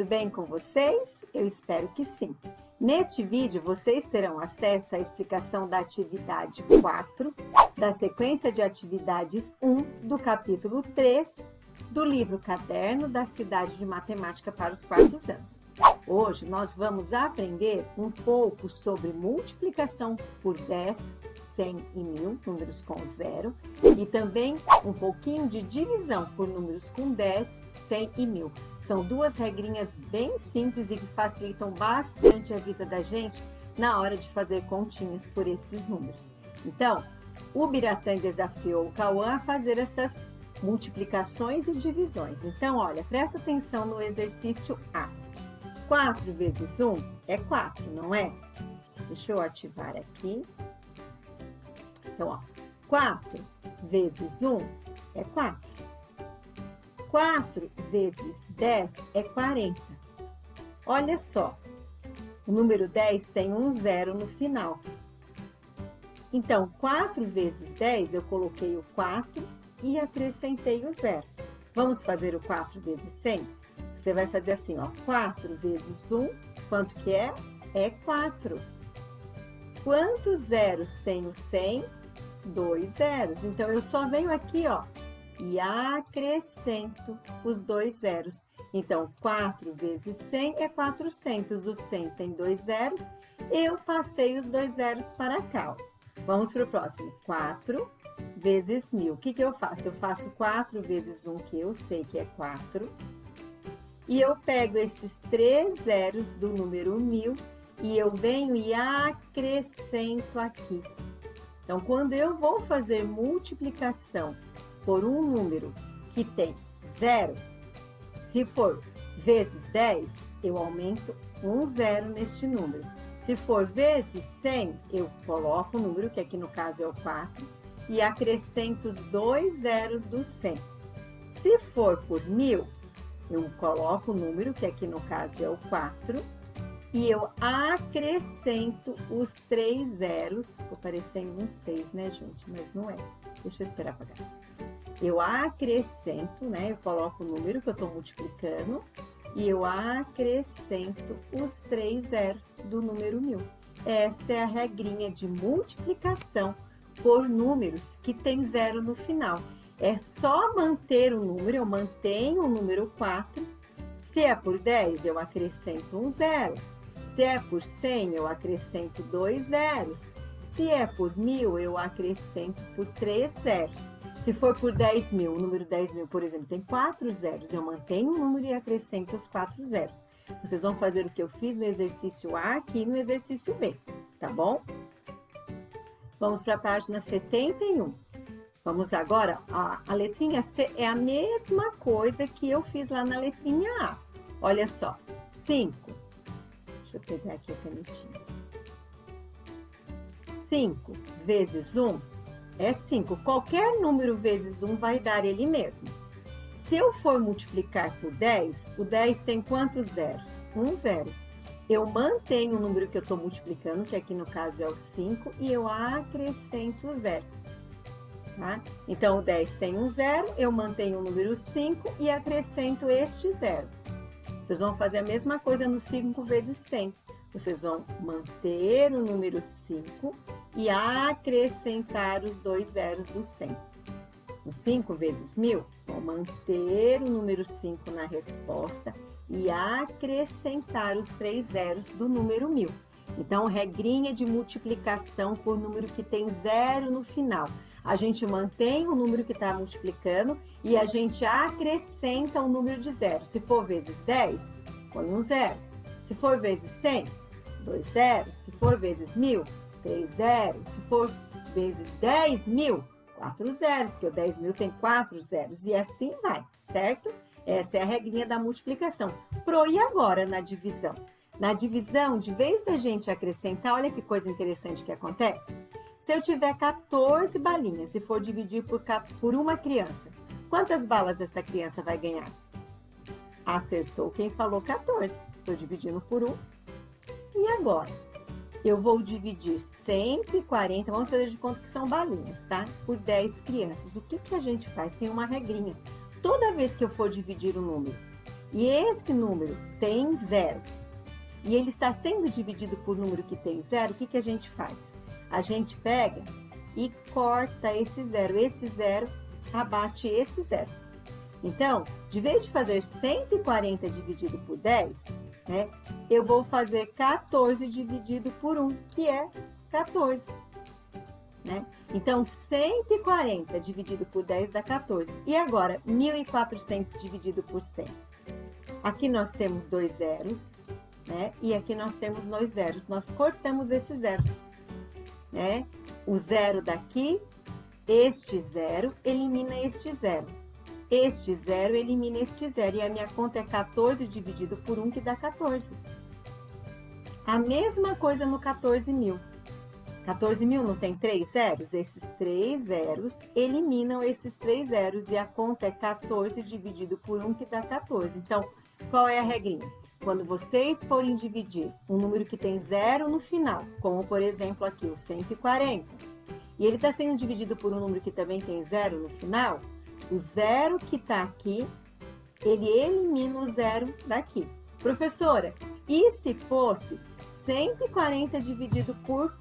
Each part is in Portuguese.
tudo bem com vocês? Eu espero que sim. Neste vídeo, vocês terão acesso à explicação da atividade 4, da sequência de atividades 1 do capítulo 3 do livro Caderno da Cidade de Matemática para os Quartos Anos. Hoje nós vamos aprender um pouco sobre multiplicação por 10, 100 e 1000, números com zero, e também um pouquinho de divisão por números com 10, 100 e 1000. São duas regrinhas bem simples e que facilitam bastante a vida da gente na hora de fazer continhas por esses números. Então, o Biratã desafiou o Cauã a fazer essas multiplicações e divisões. Então, olha, presta atenção no exercício A. 4 vezes 1 é 4, não é? Deixa eu ativar aqui. Então, ó, 4 vezes 1 é 4. 4 vezes 10 é 40. Olha só, o número 10 tem um zero no final. Então, 4 vezes 10, eu coloquei o 4 e acrescentei o zero. Vamos fazer o 4 vezes 100? Você vai fazer assim, ó, 4 vezes 1, quanto que é? É 4. Quantos zeros tem o 100? 2 zeros. Então, eu só venho aqui, ó, e acrescento os 2 zeros. Então, 4 vezes 100 é 400. O 100 tem 2 zeros, eu passei os 2 zeros para cá, ó. Vamos para o próximo. 4 vezes 1000. O que que eu faço? Eu faço 4 vezes 1, que eu sei que é 4. E eu pego esses 3 zeros do número 1000 e eu venho e acrescento aqui. Então, quando eu vou fazer multiplicação por um número que tem 0, se for vezes 10, eu aumento um zero neste número. Se for vezes 100, eu coloco o número, que aqui no caso é o 4, e acrescento os 2 zeros do 100. Se for por 1000, eu coloco o número, que aqui no caso é o 4, e eu acrescento os 3 zeros. Ficou parecendo um 6, né, gente? Mas não é. Deixa eu esperar apagar. Eu acrescento, né? Eu coloco o número que eu estou multiplicando e eu acrescento os 3 zeros do número 1000. Essa é a regrinha de multiplicação por números que tem zero no final. É só manter o número, eu mantenho o número 4. Se é por 10, eu acrescento um zero. Se é por 100, eu acrescento 2 zeros. Se é por 1000, eu acrescento por 3 zeros. Se for por 10.000, o número 10.000, por exemplo, tem 4 zeros. Eu mantenho o número e acrescento os 4 zeros. Vocês vão fazer o que eu fiz no exercício A aqui no exercício B, tá bom? Vamos para a página 71. Vamos agora, a letrinha C é a mesma coisa que eu fiz lá na letrinha A. Olha só, 5. Deixa eu pegar aqui a canetinha. 5 vezes 1 é 5. Qualquer número vezes 1 vai dar ele mesmo. Se eu for multiplicar por 10, o 10 tem quantos zeros? Um zero. Eu mantenho o número que eu estou multiplicando, que aqui no caso é o 5, e eu acrescento o zero. Tá? Então, o 10 tem um zero, eu mantenho o número 5 e acrescento este zero. Vocês vão fazer a mesma coisa no 5 vezes 100. Vocês vão manter o número 5 e acrescentar os 2 zeros do 100. No 5 vezes 1000, vou manter o número 5 na resposta e acrescentar os 3 zeros do número 1000. Então, regrinha de multiplicação por número que tem zero no final. A gente mantém o número que está multiplicando e a gente acrescenta o número de zero. Se for vezes 10, põe um zero. Se for vezes 100, 2 zeros. Se for vezes 1000, 3 zeros. Se for vezes 10.000, 4 zeros, porque o 10.000 tem 4 zeros. E assim vai, certo? Essa é a regrinha da multiplicação. E agora na divisão? Na divisão, de vez da gente acrescentar, olha que coisa interessante que acontece. Se eu tiver 14 balinhas, se for dividir por uma criança, quantas balas essa criança vai ganhar? Acertou quem falou 14. Estou dividindo por 1. E agora? Eu vou dividir 140, vamos fazer de conta que são balinhas, tá? Por 10 crianças. O que que a gente faz? Tem uma regrinha. Toda vez que eu for dividir um número e esse número tem 0, e ele está sendo dividido por número que tem 0, o que a gente faz? A gente pega e corta esse 0. Esse 0 abate esse 0. Então, de vez de fazer 140 dividido por 10, né, eu vou fazer 14 dividido por 1, que é 14. Né? Então, 140 dividido por 10 dá 14. E agora, 1.400 dividido por 100. Aqui nós temos 2 zeros, né? E aqui nós temos 2 zeros. Nós cortamos esses zeros, né? O zero daqui, este zero, elimina este zero. Este zero elimina este zero. E a minha conta é 14 dividido por 1, que dá 14. A mesma coisa no 14.000. 14.000 não tem 3 zeros? Esses 3 zeros eliminam esses 3 zeros e a conta é 14 dividido por 1, que dá 14. Então, qual é a regrinha? Quando vocês forem dividir um número que tem 0 no final, como por exemplo aqui o 140, e ele está sendo dividido por um número que também tem 0 no final, o 0 que está aqui, ele elimina o 0 daqui. Professora, e se fosse 140 dividido por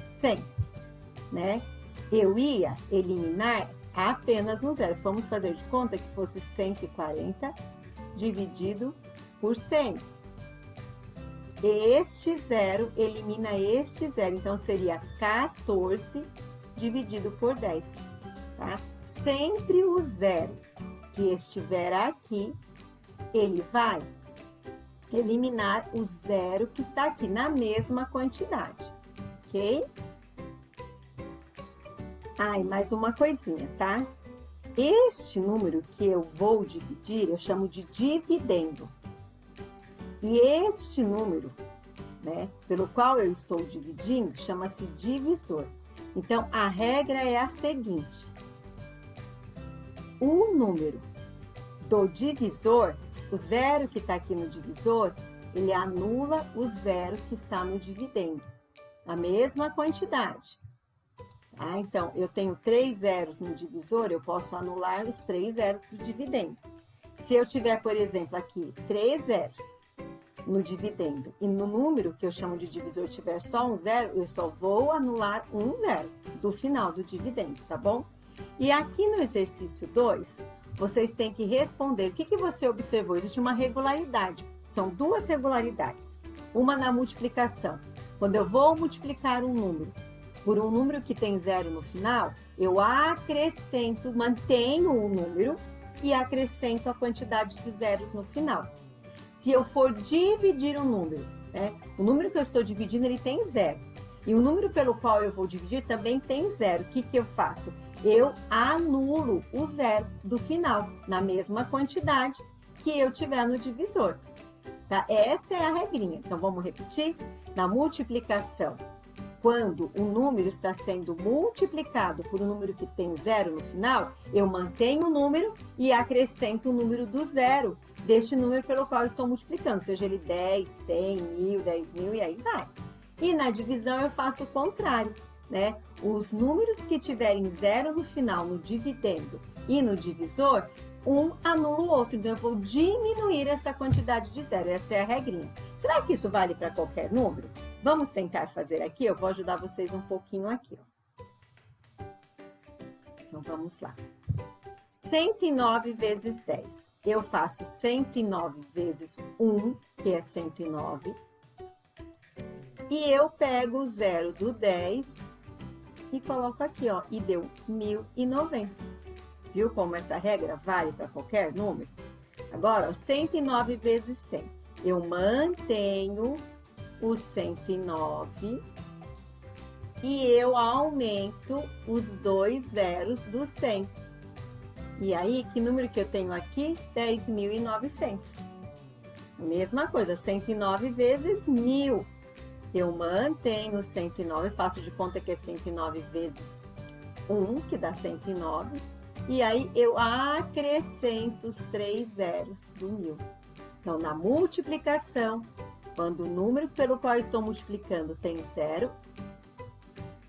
100, né? Eu ia eliminar apenas um zero. Vamos fazer de conta que fosse 140 dividido por 100. Este zero elimina este zero, então seria 14 dividido por 10, tá? Sempre o zero que estiver aqui, ele vai eliminar o zero que está aqui na mesma quantidade, ok? E mais uma coisinha, tá? Este número que eu vou dividir, eu chamo de dividendo. E este número, né, pelo qual eu estou dividindo, chama-se divisor. Então, a regra é a seguinte. O número do divisor, o zero que está aqui no divisor, ele anula o zero que está no dividendo. A mesma quantidade. Então, eu tenho 3 zeros no divisor, eu posso anular os 3 zeros do dividendo. Se eu tiver, por exemplo, aqui 3 zeros no dividendo e no número que eu chamo de divisor tiver só um zero, eu só vou anular um zero do final do dividendo, tá bom? E aqui no exercício 2, vocês têm que responder. O que você observou? Existe uma regularidade. São duas regularidades. Uma na multiplicação. Quando eu vou multiplicar um número por um número que tem zero no final, eu acrescento, mantenho o número e acrescento a quantidade de zeros no final. Se eu for dividir um número, né, o número que eu estou dividindo, ele tem zero. E o número pelo qual eu vou dividir também tem zero. O que eu faço? Eu anulo o zero do final, na mesma quantidade que eu tiver no divisor. Tá? Essa é a regrinha. Então, vamos repetir? Na multiplicação, quando o número está sendo multiplicado por um número que tem zero no final, eu mantenho o número e acrescento o número do zero deste número pelo qual eu estou multiplicando, seja ele 10, 100, 1000, 10.000 e aí vai. E na divisão eu faço o contrário, né? Os números que tiverem zero no final, no dividendo e no divisor, um anula o outro, então eu vou diminuir essa quantidade de zero, essa é a regrinha. Será que isso vale para qualquer número? Vamos tentar fazer aqui, eu vou ajudar vocês um pouquinho aqui, ó. Então, vamos lá. 109 vezes 10. Eu faço 109 vezes 1, que é 109. E eu pego o zero do 10 e coloco aqui, ó, e deu 1090. Viu como essa regra vale para qualquer número? Agora, ó, 109 vezes 100. Eu mantenho o 109 e eu aumento os 2 zeros do 100. E aí, que número que eu tenho aqui? 10.900. Mesma coisa, 109 vezes 1000. Eu mantenho 109, faço de conta que é 109 vezes 1, que dá 109. E aí, eu acrescento os 3 zeros do 1000. Então, na multiplicação, quando o número pelo qual eu estou multiplicando tem zero,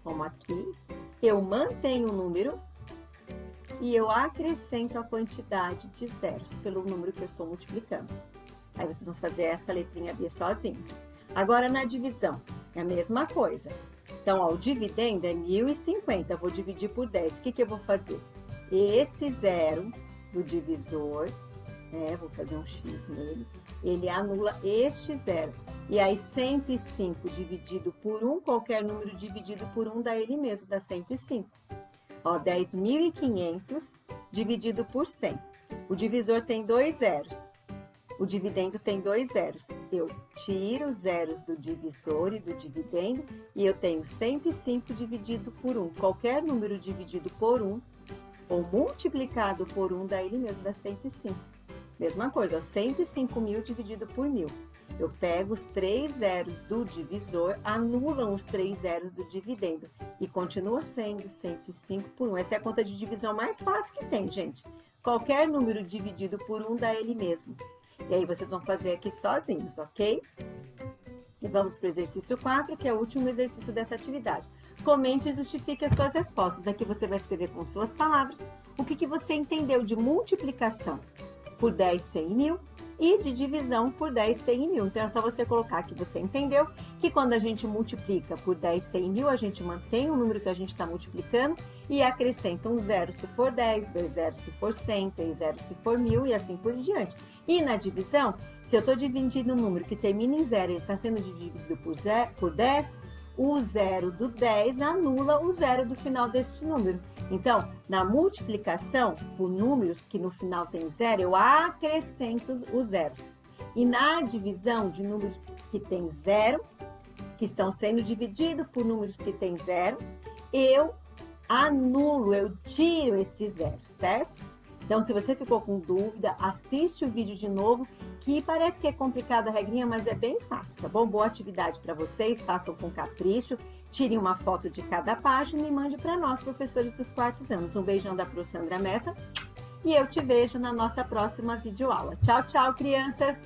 como aqui, eu mantenho o número e eu acrescento a quantidade de zeros pelo número que eu estou multiplicando. Aí vocês vão fazer essa letrinha B sozinhos. Agora, na divisão, é a mesma coisa. Então, ó, o dividendo é 1.050, eu vou dividir por 10. O que que eu vou fazer? Esse zero do divisor, vou fazer um X nele, ele anula este zero. E aí, 105 dividido por 1, qualquer número dividido por 1 dá ele mesmo, dá 105. Ó, 10.500 dividido por 100. O divisor tem 2 zeros. O dividendo tem 2 zeros. Eu tiro os zeros do divisor e do dividendo e eu tenho 105 dividido por 1. Qualquer número dividido por 1 ou multiplicado por 1 dá ele mesmo, dá 105. Mesma coisa, ó, 105.000 dividido por 1.000. Eu pego os 3 zeros do divisor, anulam os 3 zeros do dividendo e continua sendo 105 por 1. Essa é a conta de divisão mais fácil que tem, gente. Qualquer número dividido por 1 dá ele mesmo. E aí vocês vão fazer aqui sozinhos, ok? E vamos para o exercício 4, que é o último exercício dessa atividade. Comente e justifique as suas respostas. Aqui você vai escrever com suas palavras o que você entendeu de multiplicação por 10, 100 e 1.000 e de divisão por 10, 100 e 1.000. Então, é só você colocar que você entendeu que quando a gente multiplica por 10, 100 e 1.000, a gente mantém o número que a gente está multiplicando e acrescenta um zero se for 10, 2 zeros se for 100, 3 zeros se for 1.000 e assim por diante. E na divisão, se eu estou dividindo um número que termina em zero e ele está sendo dividido por 10, o zero do 10 anula o zero do final deste número. Então, na multiplicação por números que no final tem zero, eu acrescento os zeros. E na divisão de números que tem zero, que estão sendo divididos por números que tem zero, eu anulo, eu tiro esses zeros, certo? Então, se você ficou com dúvida, assiste o vídeo de novo, que parece que é complicada a regrinha, mas é bem fácil, tá bom? Boa atividade para vocês, façam com capricho, tirem uma foto de cada página e mande para nós, professores dos quartos anos. Um beijão da Prof. Sandra Messa e eu te vejo na nossa próxima videoaula. Tchau, tchau, crianças!